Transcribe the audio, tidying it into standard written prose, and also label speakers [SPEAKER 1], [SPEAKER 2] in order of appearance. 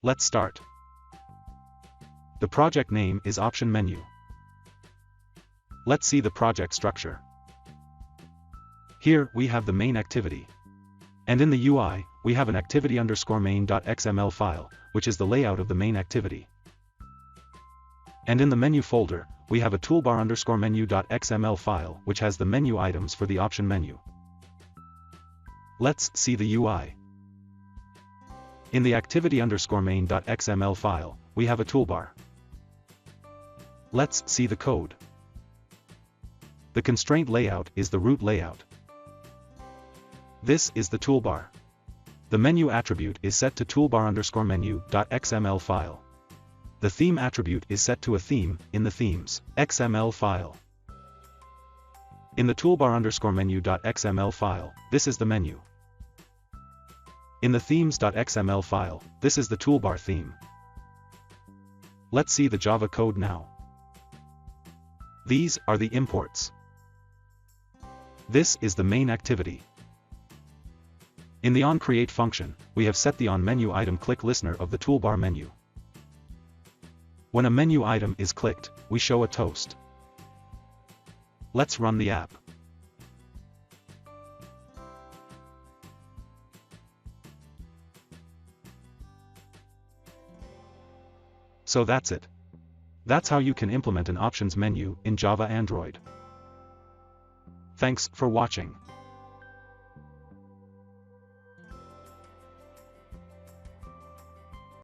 [SPEAKER 1] Let's start. The project name is Option Menu. Let's see the project structure. Here, we have the main activity. And in the UI, we have an activity_main.xml file, which is the layout of the main activity. And in the menu folder, we have a toolbar_menu.xml file, which has the menu items for the option menu. Let's see the UI. In the activity_main.xml file, we have a toolbar. Let's see the code. The constraint layout is the root layout. This is the toolbar. The menu attribute is set to toolbar_menu.xml file. The theme attribute is set to a theme in the themes XML file. In the toolbar_menu.xml file, this is the menu. In the themes.xml file, this is the toolbar theme. Let's see the Java code now. These are the imports. This is the main activity. In the onCreate function, we have set the onMenu item click listener of the toolbar menu. When a menu item is clicked, we show a toast. Let's run the app. So that's it. That's how you can implement an options menu in Java Android. Thanks for watching.